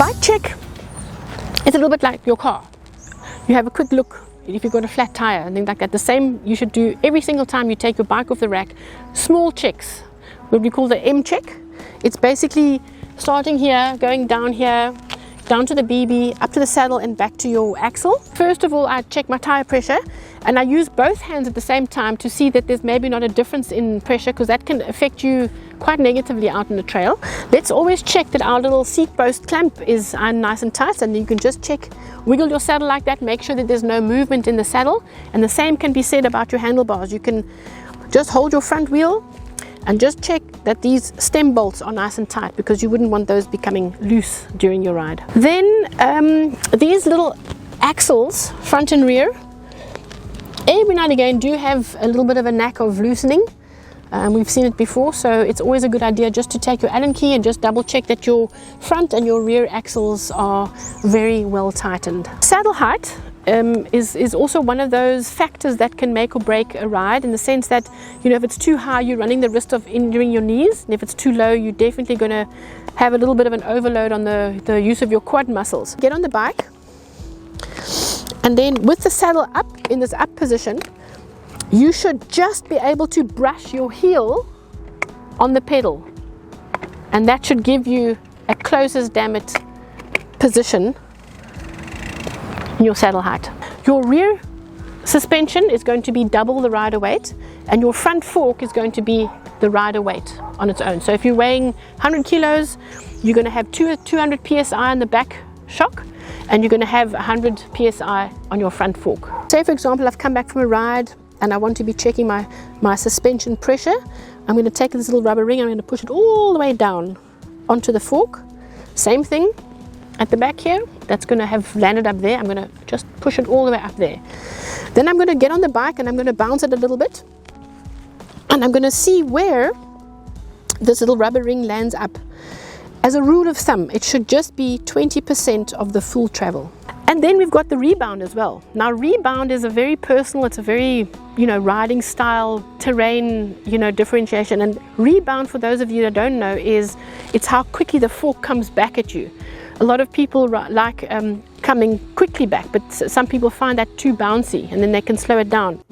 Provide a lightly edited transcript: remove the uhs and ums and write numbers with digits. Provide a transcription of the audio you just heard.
Bike check is a little bit like your car. You have a quick look if you've got a flat tire and things like that. The same you should do every single time you take your bike off the rack. Small checks, what we call the M check. It's basically starting here, going down here, down to the BB, up to the saddle and back to your axle. First of all, I check my tire pressure and I use both hands at the same time to see that there's maybe not a difference in pressure, because that can affect you quite negatively out on the trail. Let's always check that our little seat post clamp is nice and tight, and you can just check, wiggle your saddle like that, make sure that there's no movement in the saddle. And the same can be said about your handlebars. You can just hold your front wheel and just check that these stem bolts are nice and tight, because you wouldn't want those becoming loose during your ride. Then these little axles, front and rear, every now and again do have a little bit of a knack of loosening. We've seen it before, so it's always a good idea just to take your Allen key and just double check that your front and your rear axles are very well tightened. Saddle height is also one of those factors that can make or break a ride, in the sense that, you know, if it's too high, you're running the risk of injuring your knees, and if it's too low, you're definitely going to have a little bit of an overload on the use of your quad muscles. Get on the bike, and then with the saddle up in this up position, you should just be able to brush your heel on the pedal, and that should give you a closest damn-it position in your saddle height. Your rear suspension is going to be double the rider weight, and your front fork is going to be the rider weight on its own. So if you're weighing 100 kilos, you're going to have 200 psi on the back shock, and you're going to have 100 psi on your front fork. Say for example, I've come back from a ride and I want to be checking my suspension pressure. I'm going to take this little rubber ring, I'm going to push it all the way down onto the fork. Same thing at the back here, that's going to have landed up there. I'm going to just push it all the way up there. Then I'm going to get on the bike and I'm going to bounce it a little bit, and I'm going to see where this little rubber ring lands up. As a rule of thumb, it should just be 20% of the full travel. And then we've got the rebound as well. Now rebound is a very personal, it's a very, you know, riding style, terrain, you know, differentiation. And rebound, for those of you that don't know, it's how quickly the fork comes back at you. A lot of people like coming quickly back, but some people find that too bouncy, and then they can slow it down.